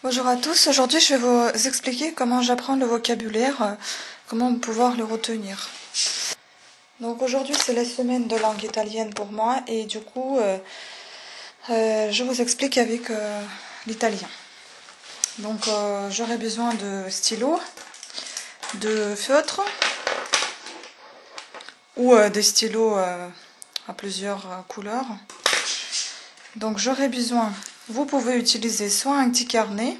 Bonjour à tous, aujourd'hui je vais vous expliquer comment j'apprends le vocabulaire, comment pouvoir le retenir. Donc aujourd'hui c'est la semaine de langue italienne pour moi et du coup je vous explique avec l'italien. Donc j'aurai besoin de stylos, de feutres ou des stylos à plusieurs couleurs. Donc j'aurai besoin, vous pouvez utiliser soit un petit carnet,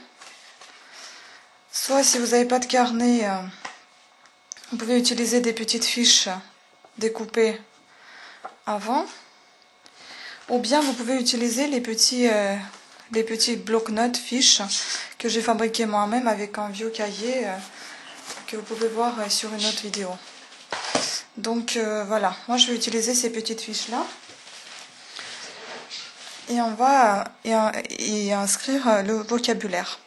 soit si vous n'avez pas de carnet, vous pouvez utiliser des petites fiches découpées avant, ou bien vous pouvez utiliser les petits blocs-notes fiches que j'ai fabriqués moi-même avec un vieux cahier que vous pouvez voir sur une autre vidéo. Donc voilà, moi je vais utiliser ces petites fiches là et on va y inscrire le vocabulaire.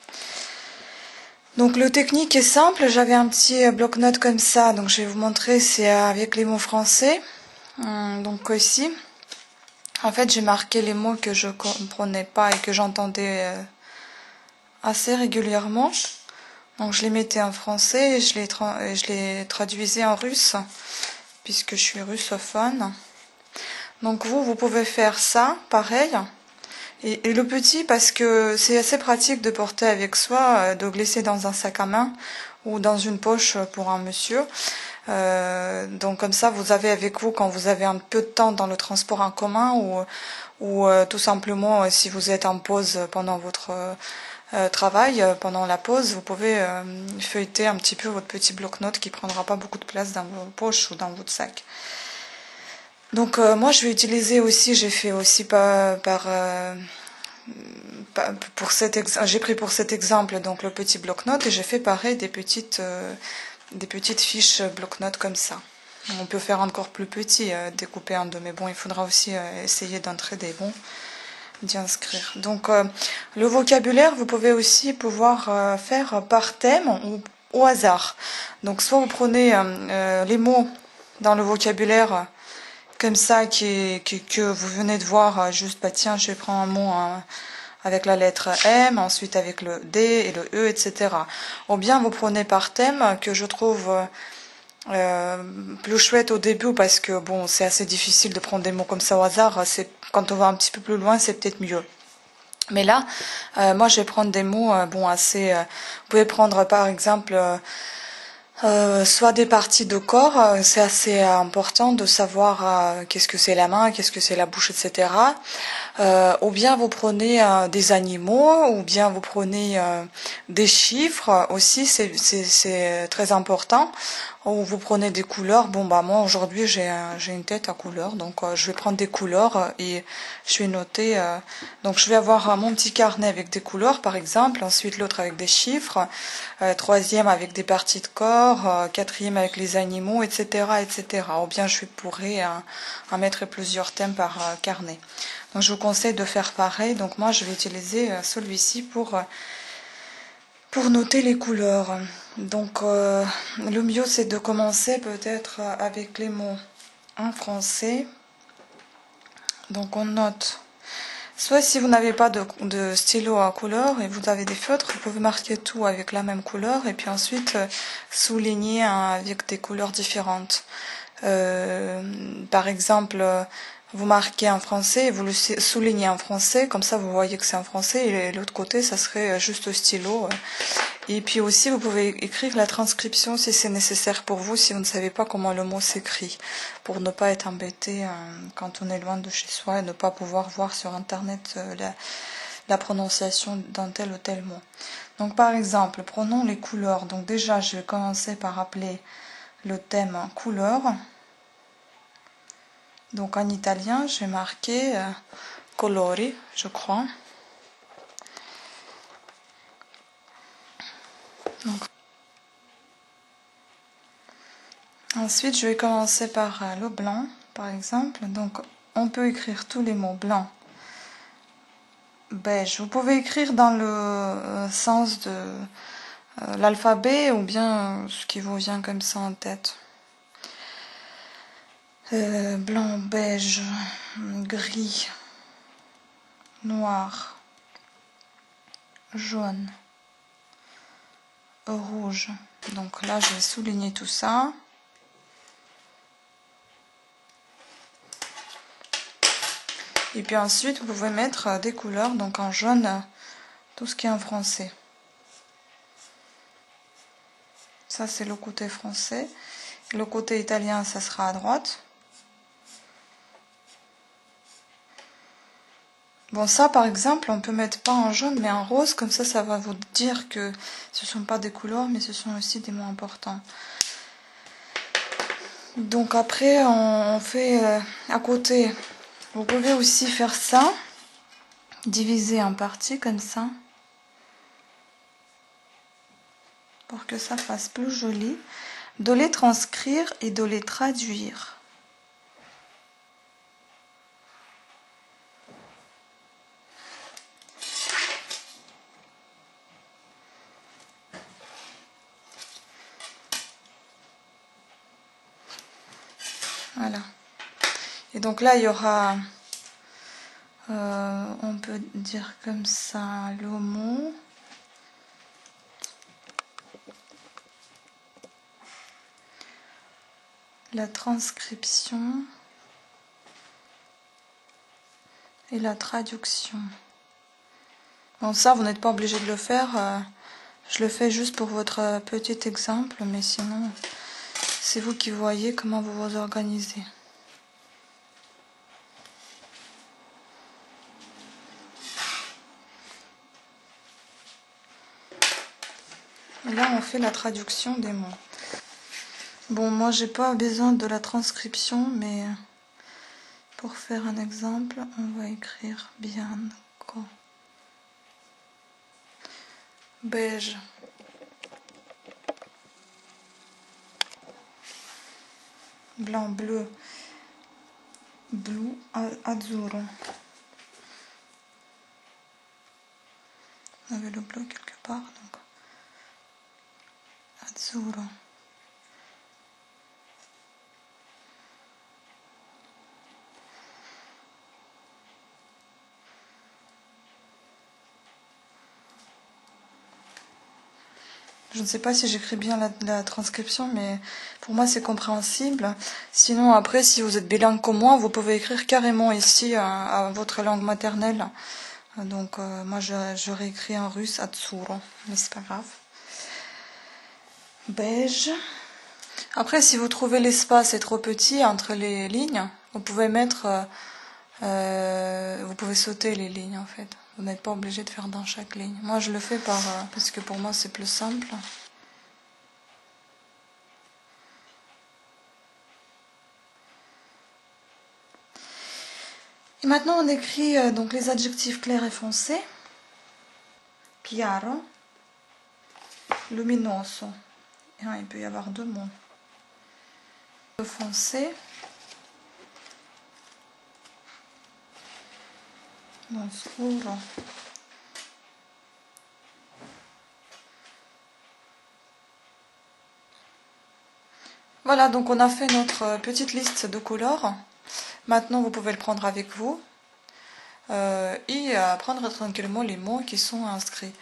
Donc le technique est simple, j'avais un petit bloc-notes comme ça, donc je vais vous montrer, c'est avec les mots français. Donc ici, en fait j'ai marqué les mots que je comprenais pas et que j'entendais assez régulièrement. Donc je les mettais en français et je les traduisais en russe, puisque je suis russophone. Donc vous pouvez faire ça, pareil. Et le petit, parce que c'est assez pratique de porter avec soi, de glisser dans un sac à main ou dans une poche pour un monsieur. Donc comme ça, vous avez avec vous quand vous avez un peu de temps dans le transport en commun ou tout simplement si vous êtes en pause pendant votre travail, pendant la pause, vous pouvez feuilleter un petit peu votre petit bloc-notes qui prendra pas beaucoup de place dans vos poches ou dans votre sac. Donc moi je vais utiliser aussi, j'ai fait aussi j'ai pris pour cet exemple donc le petit bloc-notes et j'ai fait pareil des petites fiches bloc-notes comme ça. On peut faire encore plus petit, découper en deux, mais bon, il faudra aussi essayer d'entrer des bons, d'y inscrire. Donc le vocabulaire, vous pouvez aussi faire par thème ou au hasard. Donc soit vous prenez les mots dans le vocabulaire comme ça que vous venez de voir, juste bah tiens je vais prendre un mot avec la lettre M, ensuite avec le D et le E, etc. Ou bien vous prenez par thème que je trouve plus chouette au début parce que bon c'est assez difficile de prendre des mots comme ça au hasard, quand on va un petit peu plus loin c'est peut-être mieux. Mais là, moi je vais prendre des mots assez. Vous pouvez prendre par exemple soit des parties de corps, c'est assez important de savoir qu'est-ce que c'est la main, qu'est-ce que c'est la bouche, etc. Ou bien vous prenez des animaux, ou bien vous prenez des chiffres aussi, c'est très important. Ou vous prenez des couleurs. Bon bah moi aujourd'hui j'ai une tête à couleur, donc je vais prendre des couleurs et je vais noter. Donc je vais avoir mon petit carnet avec des couleurs par exemple, ensuite l'autre avec des chiffres, troisième avec des parties de corps, quatrième avec les animaux, etc., etc. Ou bien je pourrais en mettre plusieurs thèmes par carnet. Donc je vous conseille de faire pareil. Donc moi je vais utiliser celui-ci pour noter les couleurs. Donc le mieux c'est de commencer peut-être avec les mots en français. Donc on note. Soit si vous n'avez pas de stylo à couleur et vous avez des feutres, vous pouvez marquer tout avec la même couleur et puis ensuite souligner avec des couleurs différentes. Par exemple, vous marquez en français et vous le soulignez en français, comme ça vous voyez que c'est en français, et l'autre côté ça serait juste au stylo. Et puis aussi vous pouvez écrire la transcription si c'est nécessaire pour vous, si vous ne savez pas comment le mot s'écrit, pour ne pas être embêté quand on est loin de chez soi et ne pas pouvoir voir sur internet la prononciation d'un tel ou tel mot. Donc par exemple, prenons les couleurs. Donc déjà je vais commencer par appeler le thème couleur. Donc en italien, je vais marquer colori, je crois. Donc, ensuite, je vais commencer par le blanc, par exemple. Donc on peut écrire tous les mots blanc, beige. Vous pouvez écrire dans le sens de l'alphabet ou bien ce qui vous vient comme ça en tête. Blanc, beige, gris, noir, jaune, rouge. Donc là, je vais souligner tout ça. Et puis ensuite, vous pouvez mettre des couleurs, donc en jaune, tout ce qui est en français. Ça, c'est le côté français. Le côté italien, ça sera à droite. Bon, ça, par exemple, on peut mettre pas en jaune, mais en rose. Comme ça va vous dire que ce ne sont pas des couleurs, mais ce sont aussi des mots importants. Donc après, on fait à côté. Vous pouvez aussi faire ça. Diviser en parties, comme ça. Pour que ça fasse plus joli. De les transcrire et de les traduire. Voilà. Et donc là, il y aura, on peut dire comme ça, le mot. La transcription et la traduction. Bon, ça, vous n'êtes pas obligé de le faire. Je le fais juste pour votre petit exemple, mais sinon, c'est vous qui voyez comment vous vous organisez. Et là, on fait la traduction des mots. Bon, moi, j'ai pas besoin de la transcription, mais pour faire un exemple, on va écrire bianco, beige, blanc, bleu, blu, azzurro. On avait le bleu quelque part, donc azzurro. Je ne sais pas si j'écris bien la transcription, mais pour moi c'est compréhensible. Sinon après, si vous êtes bilingue comme moi, vous pouvez écrire carrément ici à votre langue maternelle. Donc moi j'aurais écrit en russe azzurro, mais c'est pas grave. Beige. Après, si vous trouvez l'espace est trop petit entre les lignes, vous pouvez mettre, vous pouvez sauter les lignes en fait. Vous n'êtes pas obligé de faire dans chaque ligne. Moi, je le fais parce que pour moi, c'est plus simple. Et maintenant, on écrit donc les adjectifs clairs et foncés. Chiaro, luminoso. Et il peut y avoir deux mots. Foncé. Scuro. Voilà, donc on a fait notre petite liste de couleurs. Maintenant, vous pouvez le prendre avec vous et apprendre tranquillement les mots qui sont inscrits.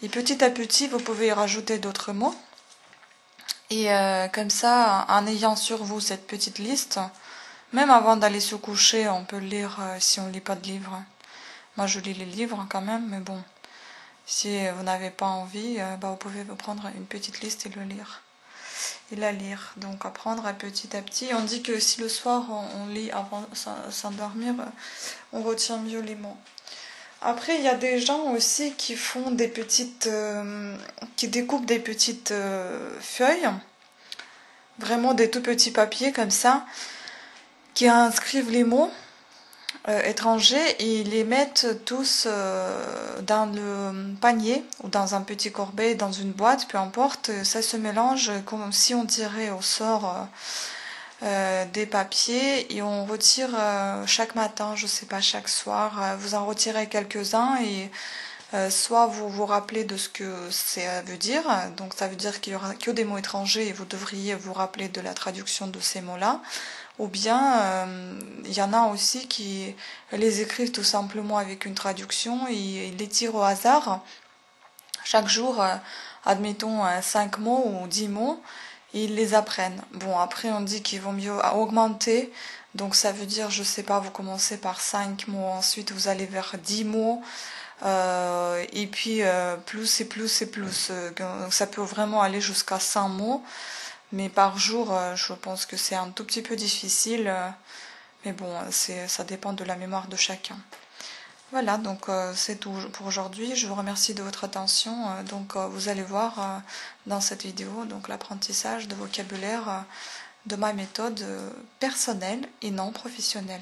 Et petit à petit, vous pouvez y rajouter d'autres mots. Et comme ça, en ayant sur vous cette petite liste, même avant d'aller se coucher, on peut le lire si on ne lit pas de livre. Moi, je lis les livres quand même, mais bon, si vous n'avez pas envie, vous pouvez vous prendre une petite liste et le lire. Et la lire. Donc apprendre petit à petit. On dit que si le soir on lit avant de s'endormir, on retient mieux les mots. Après, il y a des gens aussi qui font des petites, qui découpent des petites feuilles, vraiment des tout petits papiers comme ça, qui inscrivent les mots étrangers et ils les mettent tous dans le panier ou dans un petit corbeil, dans une boîte, peu importe. Ça se mélange comme si on tirait au sort des papiers et on retire chaque matin, je sais pas, chaque soir. Vous en retirez quelques-uns et soit vous vous rappelez de ce que ça veut dire, donc ça veut dire qu'il y aura que des mots étrangers et vous devriez vous rappeler de la traduction de ces mots-là. Ou bien, il y en a aussi qui les écrivent tout simplement avec une traduction et les tirent au hasard. Chaque jour, admettons 5 mots ou 10 mots, et ils les apprennent. Bon, après on dit qu'il vaut mieux augmenter, donc ça veut dire, je sais pas, vous commencez par 5 mots, ensuite vous allez vers 10 mots, et puis plus et plus et plus. Ça peut vraiment aller jusqu'à 100 mots, mais par jour, je pense que c'est un tout petit peu difficile, mais bon, ça dépend de la mémoire de chacun. Voilà, donc c'est tout pour aujourd'hui. Je vous remercie de votre attention. Donc vous allez voir dans cette vidéo donc l'apprentissage de vocabulaire de ma méthode personnelle et non professionnelle.